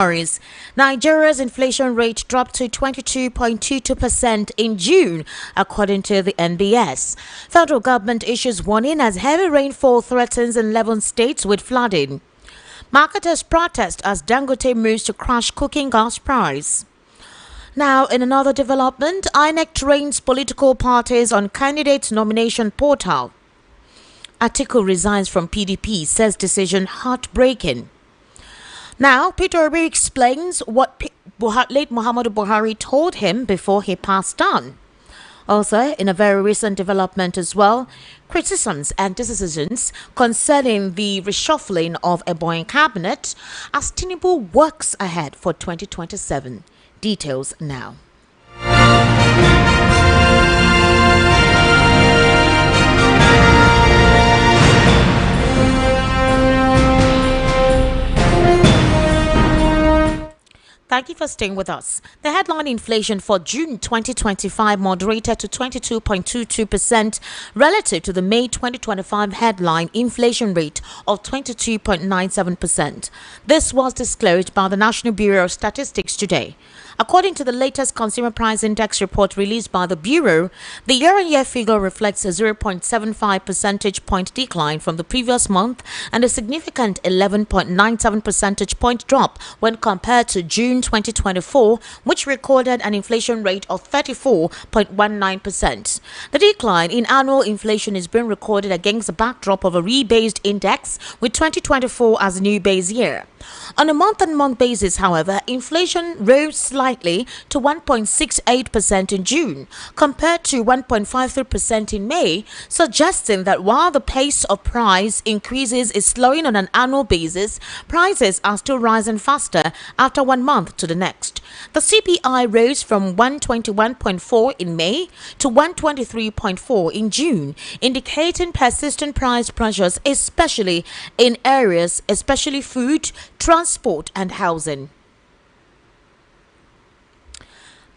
Nigeria's inflation rate dropped to 22.22% in June, according to the NBS. Federal government issues warning as heavy rainfall threatens 11 states with flooding. Marketers protest as Dangote moves to crush cooking gas price. Now, in another development, INEC trains political parties on candidate nomination portal. Atiku resigns from PDP, says decision heartbreaking. Now, Peter explains what late Muhammadu Buhari told him before he passed on. Also, in a very recent development as well, criticisms and decisions concerning the reshuffling of Ebonyi cabinet as Tinubu works ahead for 2027. Details now. Thank you for staying with us. The headline inflation for June 2025 moderated to 22.22% relative to the May 2025 headline inflation rate of 22.97%. This was disclosed by the National Bureau of Statistics today. According to the latest Consumer Price Index report released by the Bureau, the year-on-year figure reflects a 0.75 percentage point decline from the previous month and a significant 11.97 percentage point drop when compared to June 2024, which recorded an inflation rate of 34.19%. The decline in annual inflation is being recorded against the backdrop of a rebased index with 2024 as a new base year. On a month-on-month basis, however, inflation rose slightly to 1.68% in June, compared to 1.53% in May, suggesting that while the pace of price increases is slowing on an annual basis, prices are still rising faster after 1 month to the next. The CPI rose from 121.4 in May to 123.4 in June, indicating persistent price pressures, especially in areas, especially food, transport and housing.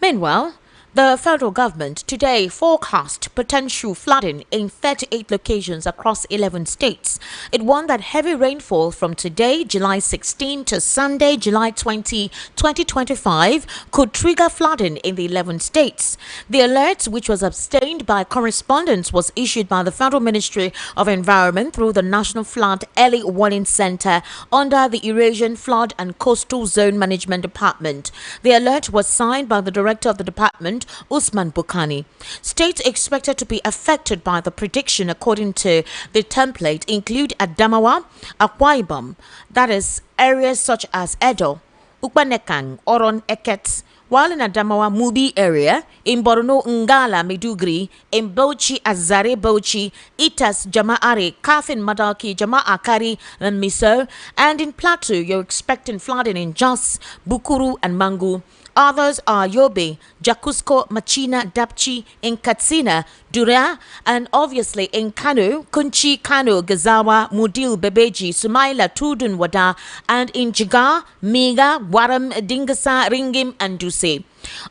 Meanwhile, the federal government today forecast potential flooding in 38 locations across 11 states. It warned that heavy rainfall from today, July 16 to Sunday, July 20, 2025 could trigger flooding in the 11 states. The alert, which was obtained by correspondence, was issued by the Federal Ministry of Environment through the National Flood Early Warning Center under the Eurasian Flood and Coastal Zone Management Department. The alert was signed by the Director of the Department, Usman Bukhani. States expected to be affected by the prediction according to the template include Adamawa, Akwa Ibom, that is areas such as Edo, Ukpanekang, Oron Eket, while in Adamawa Mubi area, in Borno Ngala Medugri, in Bauchi Azare Bauchi, Itas Jama'are, Kafin Madaki, Jama'akari and Miso, and in Plateau you're expecting flooding in Jos, Bukuru and Mangu. Others are Yobe, Jakusko, Machina, Dapchi, in Katsina, Dura, and obviously in Kano, Kunchi, Kano, Gazawa, Mudil, Bebeji, Sumaila, Tudun, Wada, and in Jigar, Miga, Waram, Dingasa, Ringim, and Duse.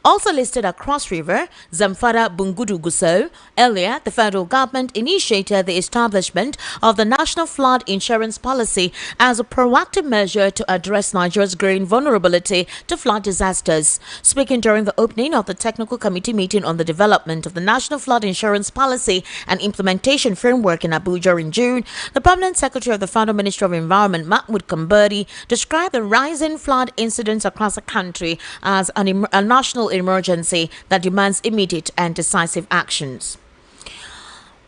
Also listed are Cross River, Zamfara, Bungudu, Gusau. Earlier, the federal government initiated the establishment of the National Flood Insurance Policy as a proactive measure to address Nigeria's growing vulnerability to flood disasters. Speaking during the opening of the Technical Committee meeting on the development of the National Flood Insurance Policy and Implementation Framework in Abuja in June, the Permanent Secretary of the Federal Ministry of Environment, Mahmoud Kambadi, described the rising flood incidents across the country as a national emergency that demands immediate and decisive actions.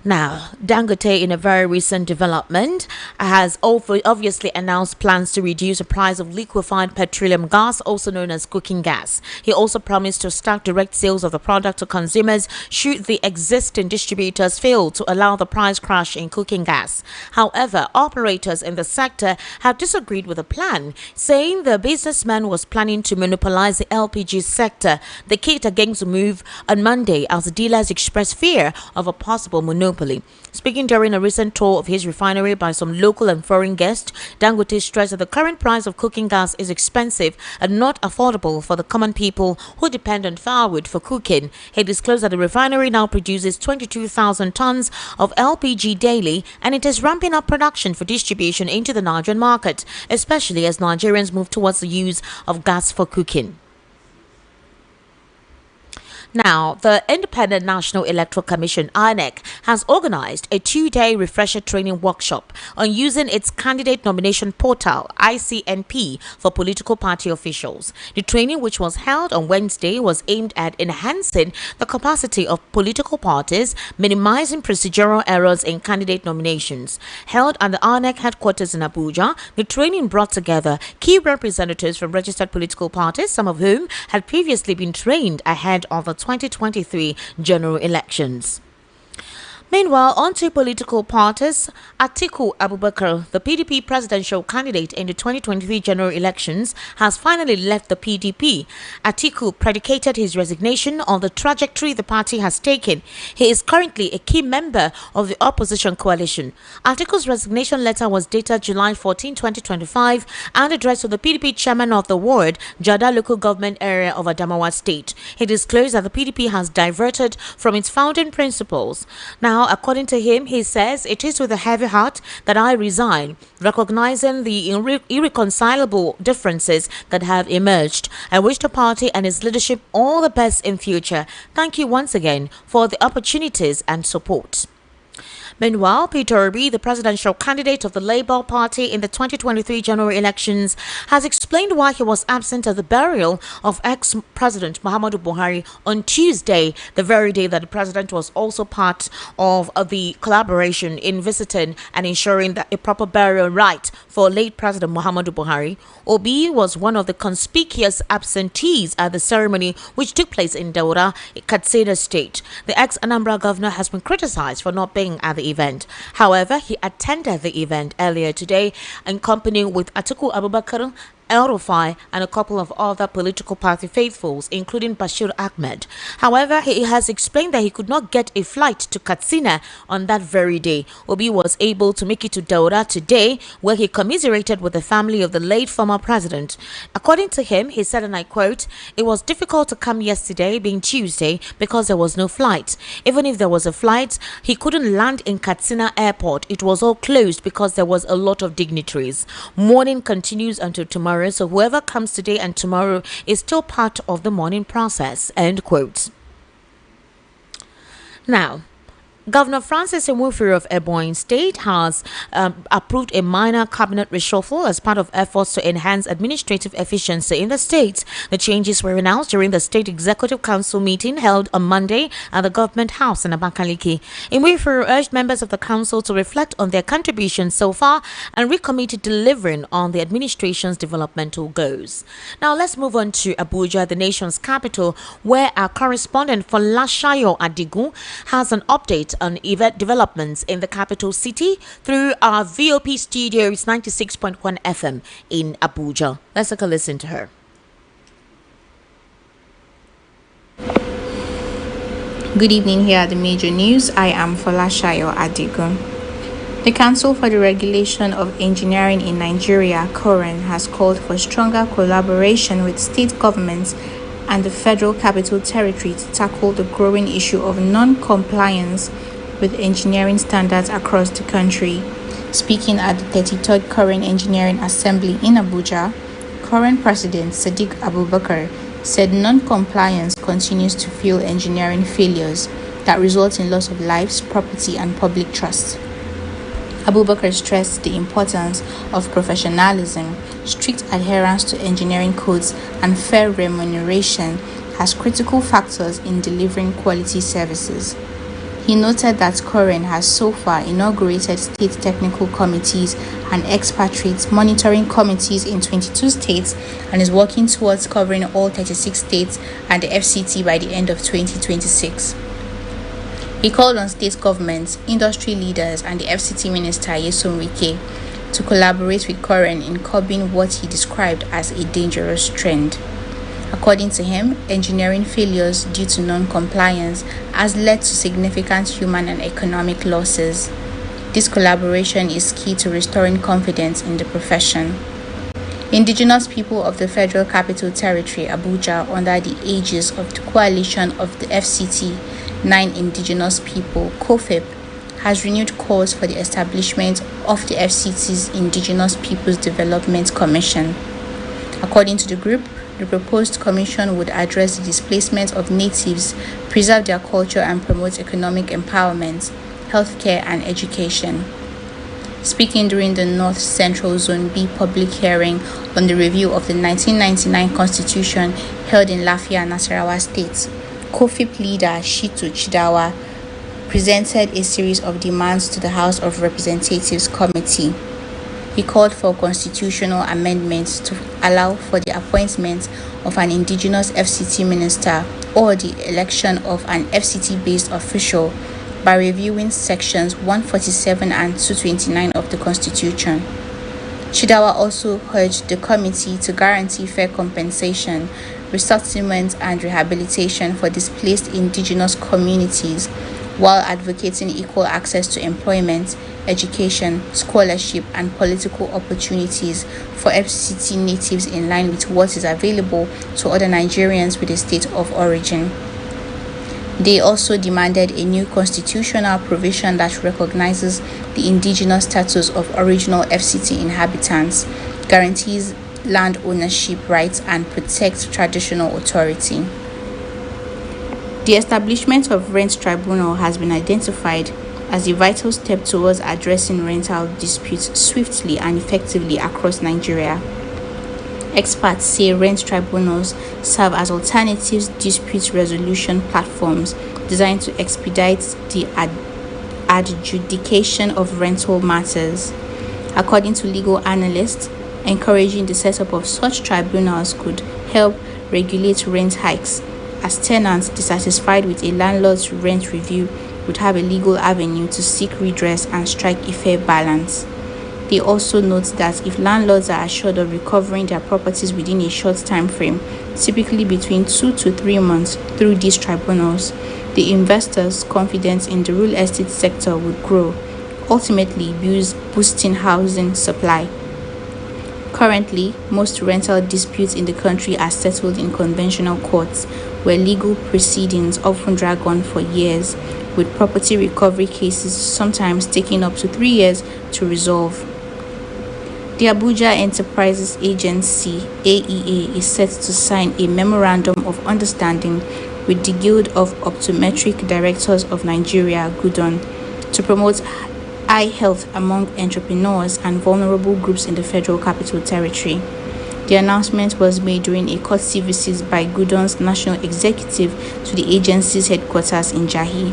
Now, Dangote, in a very recent development, has obviously announced plans to reduce the price of liquefied petroleum gas, also known as cooking gas. He also promised to start direct sales of the product to consumers should the existing distributors fail to allow the price crash in cooking gas. However, operators in the sector have disagreed with the plan, saying the businessman was planning to monopolize the LPG sector. They kicked against the move on Monday as the dealers expressed fear of a possible monopoly monopoly. Speaking during a recent tour of his refinery by some local and foreign guests, Dangote stressed that the current price of cooking gas is expensive and not affordable for the common people who depend on firewood for cooking. He disclosed that the refinery now produces 22,000 tons of LPG daily, and it is ramping up production for distribution into the Nigerian market, especially as Nigerians move towards the use of gas for cooking. Now, the Independent National Electoral Commission (INEC) has organized a 2-day refresher training workshop on using its candidate nomination portal (ICNP) for political party officials. The training, which was held on Wednesday, was aimed at enhancing the capacity of political parties, minimizing procedural errors in candidate nominations. Held at the INEC headquarters in Abuja, the training brought together key representatives from registered political parties, some of whom had previously been trained ahead of the 2023 general elections. Meanwhile, on to political parties, Atiku Abubakar, the PDP presidential candidate in the 2023 general elections, has finally left the PDP. Atiku predicated his resignation on the trajectory the party has taken. He is currently a key member of the opposition coalition. Atiku's resignation letter was dated July 14, 2025 and addressed to the PDP chairman of the ward, Jada local government area of Adamawa State. He disclosed that the PDP has diverted from its founding principles. Now, according to him, he says, "It is with a heavy heart that I resign, recognizing the irreconcilable differences that have emerged. I wish the party and its leadership all the best in future. Thank you once again for the opportunities and support." Meanwhile, Peter Obi, the presidential candidate of the Labour Party in the 2023 general elections, has explained why he was absent at the burial of ex-President Muhammadu Buhari on Tuesday, the very day that the president was also part of the collaboration in visiting and ensuring that a proper burial right for late President Muhammadu Buhari. Obi was one of the conspicuous absentees at the ceremony, which took place in Daura, Katsina State. The ex-Anambra governor has been criticized for not being at the event. However, he attended the event earlier today, accompanying with Atiku Abubakar, El-Rufai, and a couple of other political party faithfuls, including Bashir Ahmed. However, he has explained that he could not get a flight to Katsina on that very day. Obi was able to make it to Daura today, where he commiserated with the family of the late former president. According to him, he said, and I quote, "It was difficult to come yesterday, being Tuesday, because there was no flight. Even if there was a flight, he couldn't land in Katsina airport. It was all closed because there was a lot of dignitaries. Mourning continues until tomorrow. So whoever comes today and tomorrow is still part of the mourning process." End quote. Now, Governor Francis Nwufuru of Ebonyi State has approved a minor cabinet reshuffle as part of efforts to enhance administrative efficiency in the state. The changes were announced during the State Executive Council meeting held on Monday at the Government House in Abakaliki. Nwufuru urged members of the council to reflect on their contributions so far and recommit to delivering on the administration's developmental goals. Now, let's move on to Abuja, the nation's capital, where our correspondent Folashayo Adigun has an update on event developments in the capital city through our VOP studios 96.1 FM in Abuja. Let's take a listen to her. Good evening, here are the major news. I am Folashayo Adigun. The Council for the Regulation of Engineering in Nigeria, COREN, has called for stronger collaboration with state governments and the Federal Capital Territory to tackle the growing issue of non-compliance with engineering standards across the country. Speaking at the 33rd COREN Engineering Assembly in Abuja, COREN President Sadiq Abubakar said non-compliance continues to fuel engineering failures that result in loss of lives, property, and public trust. Abubakar stressed the importance of professionalism, strict adherence to engineering codes, and fair remuneration as critical factors in delivering quality services. He noted that COREN has so far inaugurated state technical committees and expatriate monitoring committees in 22 states and is working towards covering all 36 states and the FCT by the end of 2026. He called on state governments, industry leaders, and the FCT Minister Yesom Wike to collaborate with COREN in curbing what he described as a dangerous trend. According to him, engineering failures due to non-compliance has led to significant human and economic losses. This collaboration is key to restoring confidence in the profession. Indigenous people of the Federal Capital Territory, Abuja, under the aegis of the coalition of the FCT, 9 indigenous people, COFIP, has renewed calls for the establishment of the FCT's Indigenous Peoples Development Commission. According to the group, the proposed commission would address the displacement of natives, preserve their culture, and promote economic empowerment, healthcare, and education. Speaking during the North Central Zone B public hearing on the review of the 1999 Constitution held in Lafia, Nasarawa State, COFIP leader Shitu Chidawa presented a series of demands to the House of Representatives Committee. He called for constitutional amendments to allow for the appointment of an indigenous FCT minister or the election of an FCT-based official by reviewing sections 147 and 229 of the Constitution. Chidawa also urged the committee to guarantee fair compensation, resettlement, and rehabilitation for displaced indigenous communities while advocating equal access to employment, education, scholarship, and political opportunities for FCT natives in line with what is available to other Nigerians with a state of origin. They also demanded a new constitutional provision that recognizes the indigenous status of original FCT inhabitants, guarantees land ownership rights, and protects traditional authority. The establishment of Rent Tribunal has been identified as a vital step towards addressing rental disputes swiftly and effectively across Nigeria. Experts say rent tribunals serve as alternative dispute resolution platforms designed to expedite the adjudication of rental matters. According to legal analysts, encouraging the setup of such tribunals could help regulate rent hikes, as tenants dissatisfied with a landlord's rent review would have a legal avenue to seek redress and strike a fair balance. They also note that if landlords are assured of recovering their properties within a short time frame, typically between 2 to 3 months, through these tribunals, the investors' confidence in the real estate sector would grow, ultimately boosting housing supply. Currently, most rental disputes in the country are settled in conventional courts, where legal proceedings often drag on for years, with property recovery cases sometimes taking up to 3 years to resolve. The Abuja Enterprises Agency (AEA) is set to sign a memorandum of understanding with the Guild of Optometric Directors of Nigeria (GUDON) to promote eye health among entrepreneurs and vulnerable groups in the Federal Capital Territory. The announcement was made during a courtesy visit by GUDON's national executive to the agency's headquarters in Jahi.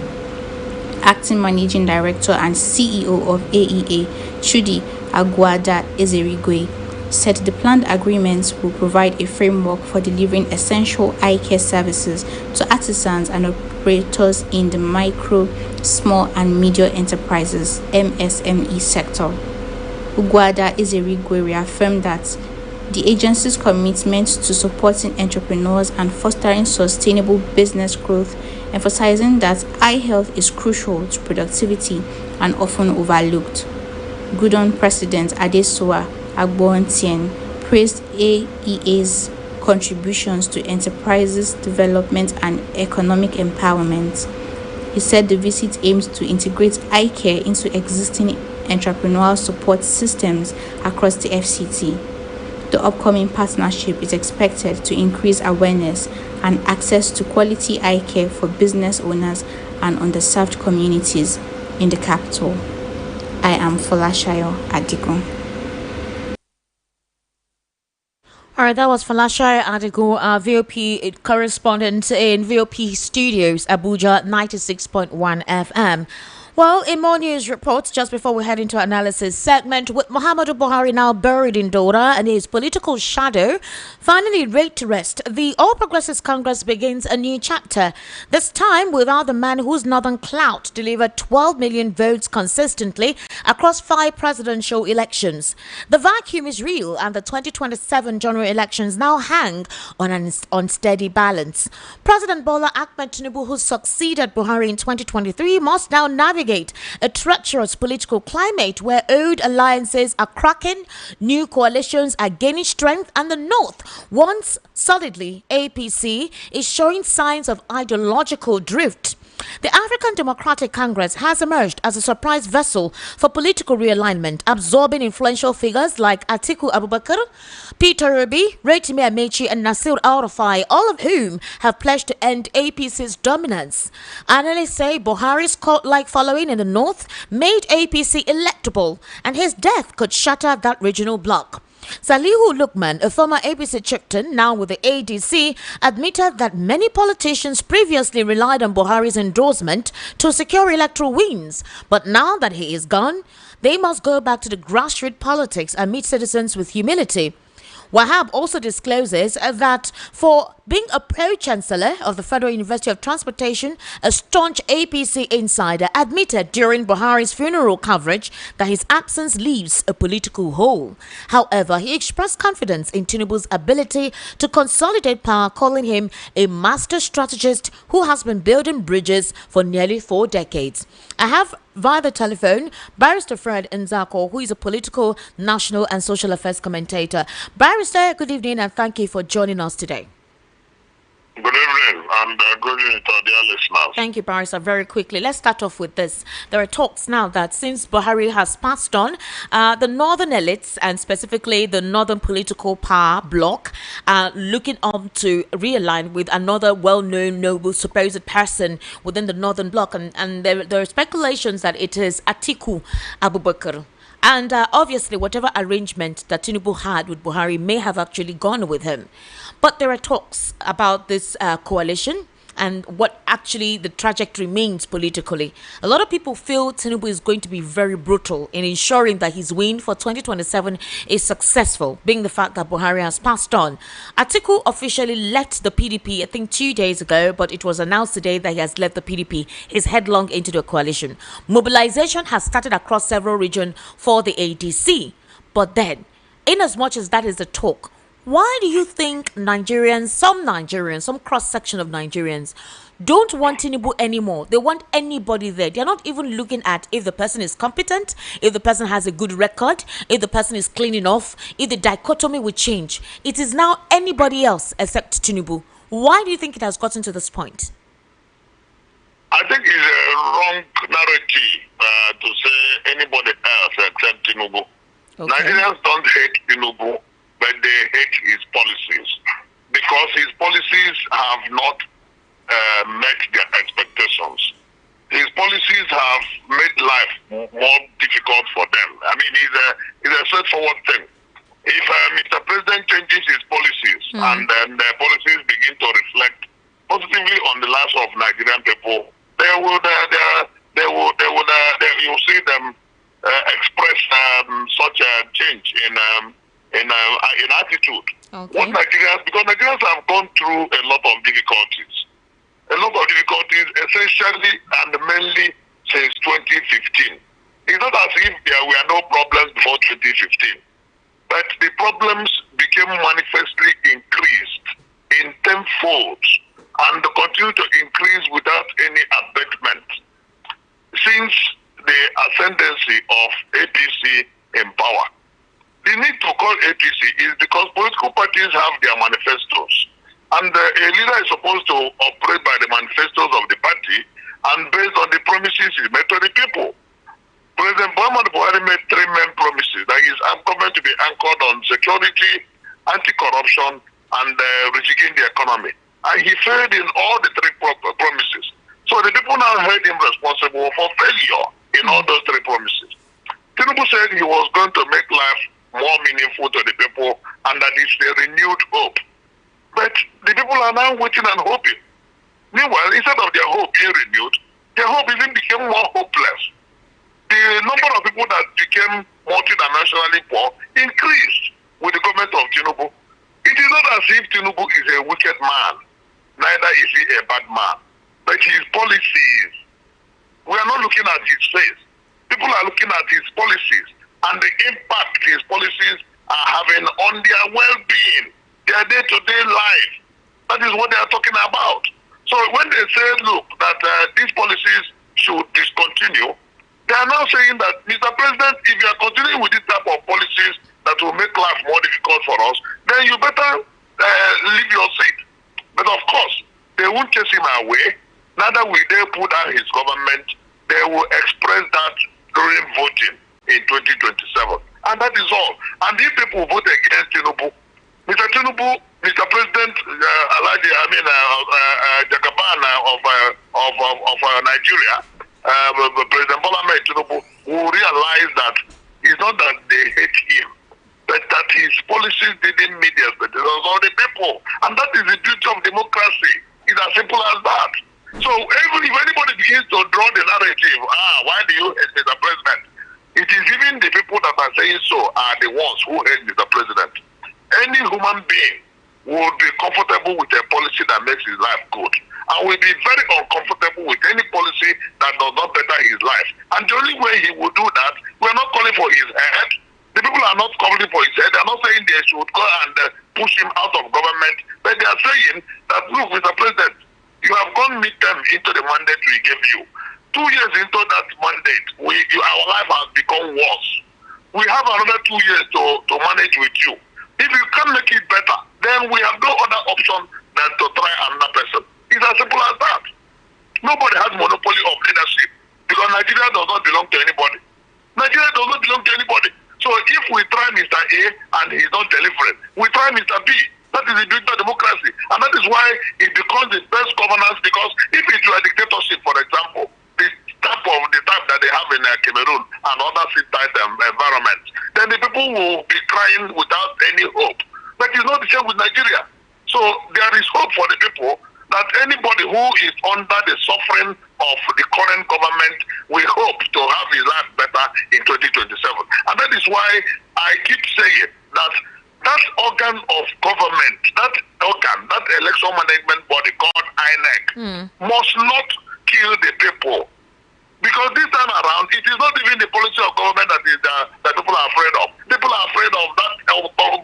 Acting Managing Director and CEO of AEA, Chudi Aguada Ezerigwe, said the planned agreements will provide a framework for delivering essential eye care services to artisans and operators in the micro, small and medium enterprises (MSME) sector. Aguada Ezerigwe reaffirmed that the agency's commitment to supporting entrepreneurs and fostering sustainable business growth, emphasizing that eye health is crucial to productivity and often overlooked. GUDON President Adesowa Agbontien praised AEA's contributions to enterprises development and economic empowerment. He said the visit aims to integrate eye care into existing entrepreneurial support systems across the FCT. The upcoming partnership is expected to increase awareness and access to quality eye care for business owners and underserved communities in the capital. I am Folashayo Atiku. All right, that was Falashayo Atiku, our VOP correspondent in VOP Studios, Abuja 96.1 FM. Well, in more news reports, just before we head into our analysis segment, with Muhammadu Buhari now buried in Dora and his political shadow finally laid to rest, the All Progressives Congress begins a new chapter. This time without the man whose northern clout delivered 12 million votes consistently across 5 presidential elections. The vacuum is real, and the 2027 general elections now hang on an unsteady balance. President Bola Ahmed Tinubu, who succeeded Buhari in 2023, must now navigate a treacherous political climate where old alliances are cracking, new coalitions are gaining strength, and the North, once solidly APC, is showing signs of ideological drift. The African Democratic Congress has emerged as a surprise vessel for political realignment, absorbing influential figures like Atiku Abubakar, Peter Obi, Rotimi Amechi, and Nasir El-Rufai, all of whom have pledged to end APC's dominance. Analysts say Buhari's cult-like following in the north made APC electable, and his death could shatter that regional bloc. Salihu Lukman, a former APC chieftain, now with the ADC, admitted that many politicians previously relied on Buhari's endorsement to secure electoral wins, but now that he is gone, they must go back to the grassroots politics and meet citizens with humility. Wahab also discloses that for being a pro-chancellor of the Federal University of Transportation, a staunch APC insider admitted during Buhari's funeral coverage that his absence leaves a political hole. However, he expressed confidence in Tinubu's ability to consolidate power, calling him a master strategist who has been building bridges for nearly 4 decades. I have via the telephone Barrister Fred Nzako, who is a political, national and social affairs commentator. Barrister, good evening and thank you for joining us today. Good evening and good evening to dear listeners. Thank you, Barrister. Very quickly, let's start off with this. There are talks now that since Buhari has passed on, the northern elites and specifically the northern political power bloc are looking to realign with another well-known, noble, supposed person within the northern bloc. And there are speculations that it is Atiku Abubakar. And obviously, whatever arrangement that Tinubu had with Buhari may have actually gone with him. But there are talks about this coalition and what actually the trajectory means politically. A lot of people feel Tinubu is going to be very brutal in ensuring that his win for 2027 is successful, being the fact that Buhari has passed on. Atiku officially left the PDP, I think 2 days ago, but it was announced today that he has left the PDP. He's headlong into the coalition. Mobilization has started across several regions for the ADC. But then, in as much as that is the talk, why do you think some cross-section of Nigerians don't want Tinubu anymore? They want anybody there. They're not even looking at if the person is competent, if the person has a good record, if the person is clean enough, if the dichotomy will change. It is now anybody else except Tinubu. Why do you think it has gotten to this point? I think it's a wrong narrative to say anybody else except Tinubu. Okay. Nigerians don't hate Tinubu, but they hate his policies because his policies have not met their expectations. His policies have made life more difficult for them. I mean, it's a straightforward thing. If Mr. President changes his policies and then the policies begin to reflect positively on the lives of Nigerian people, you'll see them express such a change in attitude. Okay. Because Nigerians have gone through a lot of difficulties. Essentially and mainly since 2015. It's not as if there were no problems before 2015, but the problems became manifestly increased in tenfold and continue to increase without any abatement since the ascendancy of APC in power. The need to call APC is because political parties have their manifestos, and a leader is supposed to operate by the manifestos of the party and based on the promises he made to the people. President Buhari made 3 main promises. That is, government to be anchored on security, anti-corruption, and rejigging the economy. And he failed in all the 3 promises. So the people now held him responsible for failure in all those 3 promises. Tinubu said he was going to make life more meaningful to the people and that it's a renewed hope. But the people are now waiting and hoping. Meanwhile, instead of their hope being renewed, their hope even became more hopeless. The number of people that became multidimensionally poor increased with the government of Tinubu. It is not as if Tinubu is a wicked man, neither is he a bad man, but his policies, we are not looking at his face. People are looking at his policies and the impact his policies are having on their well-being, their day-to-day life. That is what they are talking about. So when they say, look, that these policies should discontinue, they are now saying that, Mr. President, if you are continuing with this type of policies that will make life more difficult for us, then you better leave your seat. But of course, they won't chase him away. Neither will they put down his government. They will express that during voting in 2027. And that is all. And if people vote against Tinubu, Mr. Tinubu, Mr. President, Jagaban of Nigeria, President Bola Ahmed Tinubu will realize that it's not that they hate him, but that his policies didn't meet the expectations of the people. And that is the beauty of democracy. It's as simple as that. So even if anybody begins to draw the narrative, why do you hate Mr. President? It is even the people that are saying so are the ones who hate Mr. President. Any human being will be comfortable with a policy that makes his life good, and will be very uncomfortable with any policy that does not better his life. And the only way he will do that, we're not calling for his head. The people are not calling for his head. They're not saying they should go and push him out of government, but they are saying that, look, Mr. President, you have gone midterm into the mandate we gave you. 2 years into that mandate, our life has become worse. We have another 2 years to manage with you. If you can't make it better, then we have no other option than to try another person. It's as simple as that. Nobody has monopoly of leadership because Nigeria does not belong to anybody. Nigeria does not belong to anybody. So if we try Mr. A and he's not delivering, we try Mr. B. That is the beauty of democracy. And that is why it becomes the best governance, because if it were a dictatorship, for example, the type that they have in Cameroon and other state environments, then the people will be crying without any hope. But it's not the same with Nigeria. So there is hope for the people that anybody who is under the suffering of the current government, we hope to have his life better in 2027. And that is why I keep saying that that organ of government, that election management body called INEC, must not kill the people. Because this time around, it is not even the policy of government that people are afraid of. People are afraid of that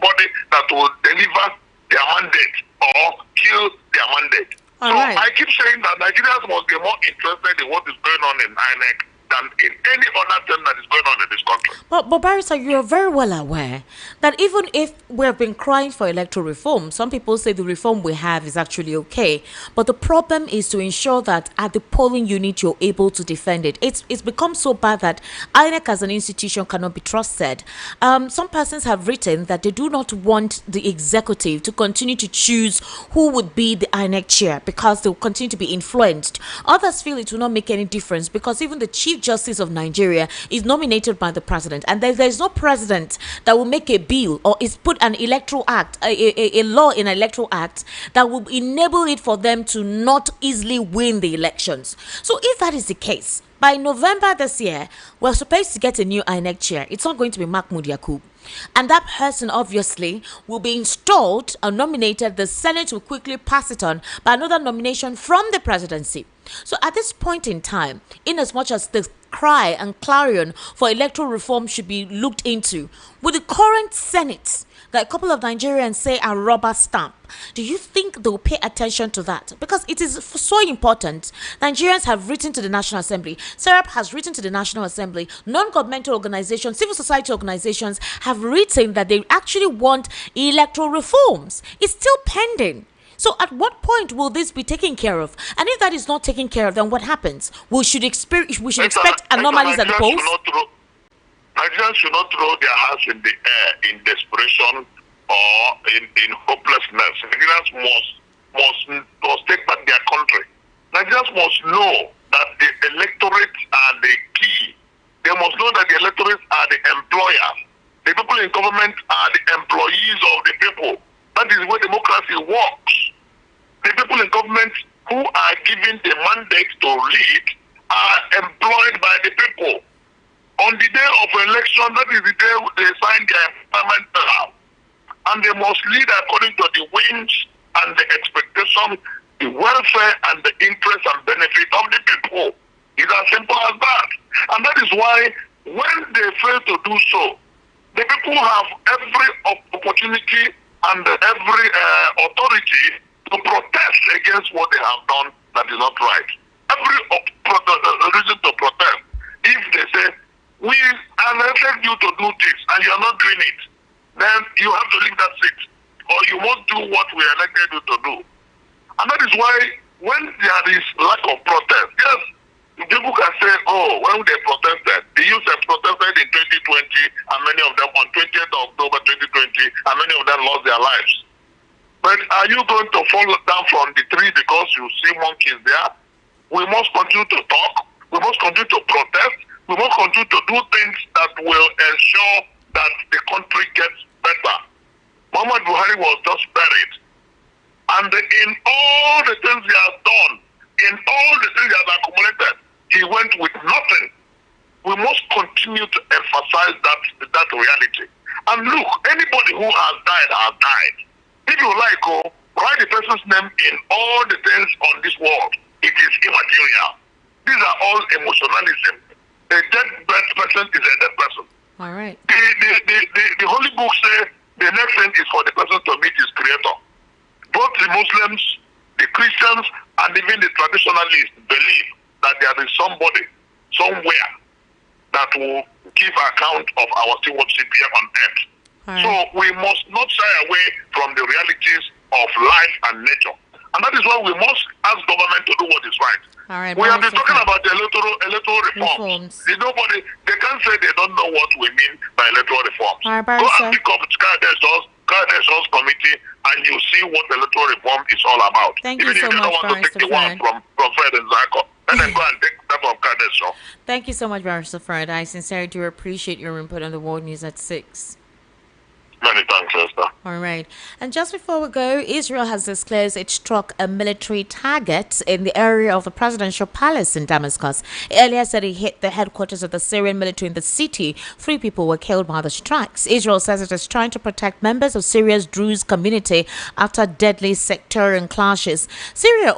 body that will deliver their mandate or kill their mandate. All so right. I keep saying that Nigerians must be more interested in what is going on in INEC than in any other thing that is going on in this country. But Barrister, you are very well aware that even if we have been crying for electoral reform, some people say the reform we have is actually okay. But the problem is to ensure that at the polling unit, you're able to defend it. It's become so bad that INEC as an institution cannot be trusted. Some persons have written that they do not want the executive to continue to choose who would be the INEC chair because they will continue to be influenced. Others feel it will not make any difference because even the Chief Justice of Nigeria is nominated by the president, and there's no president that will make a bill or is put an electoral act, a law in an electoral act that will enable it for them to not easily win the elections. So if that is the case, by November this year, we're supposed to get a new INEC chair. It's not going to be Mahmoud Yakub. And that person obviously will be installed or nominated. The Senate will quickly pass it on by another nomination from the presidency. So at this point in time, in as much as the cry and clarion for electoral reform should be looked into, with the current Senate that a couple of Nigerians say are rubber stamp, do you think they'll pay attention to that? Because it is so important. Nigerians have written to the National Assembly. SERAP has written to the National Assembly. Non-governmental organizations, civil society organizations have written that they actually want electoral reforms. It's still pending. So at what point will this be taken care of? And if that is not taken care of, then what happens? We should expect anomalies at the polls. Nigerians should not throw their hands in the air in desperation or in hopelessness. Nigerians must take back their country. Nigerians must know that the electorate are the key. They must know that the electorate are the employers. The people in government are the employees of the people. That is where democracy works. The people in government who are given the mandate to lead are employed by the people. On the day of election, that is the day they sign their employment term. And they must lead according to the whims and the expectation, the welfare and the interest and benefit of the people. It's as simple as that. And that is why when they fail to do so, the people have every opportunity and every authority to protest against what they have done that is not right. Every reason to protest. If they say, we elected you to do this and you are not doing it, then you have to leave that seat. Or you must do what we elected you to do. And that is why when there is lack of protest, yes, people can say, oh, when they protested, the youth have protested in 2020, and many of them on 20th of October 2020, and many of them lost their lives. But are you going to fall down from the tree because you see monkeys there? We must continue to talk. We must continue to protest. We must continue to do things that will ensure that the country gets better. Muhammad Buhari was just buried. And in all the things he has done, in all the things he has accumulated, he went with nothing. We must continue to emphasize that reality. And look, anybody who has died has died. If you like, write the person's name in all the things on this world. It is immaterial. These are all emotionalism. A dead person is a dead person. All right. The Holy Book says the next thing is for the person to meet his creator. Both the Muslims, the Christians, and even the traditionalists believe that there is somebody, somewhere, that will give account of our stewardship here on earth. Right. So we must not shy away from the realities of life and nature. And that is why we must ask government to do what is right. All right, we have been talking about the electoral reforms. Nobody, they can't say they don't know what we mean by electoral reforms. All right, go and pick up Kadesh committee and you see what electoral reform is all about. Thank Even you so if they don't much, want to take the one from Fred and Zako, let them go and take that from Kadesh. Thank you so much, Barrister Fred. I sincerely do appreciate your input on the World News at 6. Many thanks, Esther. All right. And just before we go, Israel has disclosed it struck a military target in the area of the presidential palace in Damascus. It earlier said it hit the headquarters of the Syrian military in the city. 3 people were killed by the strikes. Israel says it is trying to protect members of Syria's Druze community after deadly sectarian clashes. Syria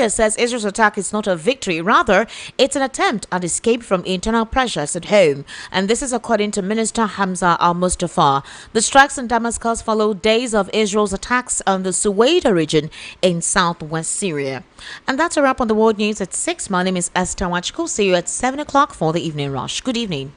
says Israel's attack is not a victory. Rather, it's an attempt at escape from internal pressures at home. And this is according to Minister Hamza al-Mustafa. The strikes in Damascus followed days of Israel's attacks on the Suwaida region in southwest Syria. And that's a wrap on the World News at 6. My name is Esther Wachko. See you at 7 o'clock for the evening rush. Good evening.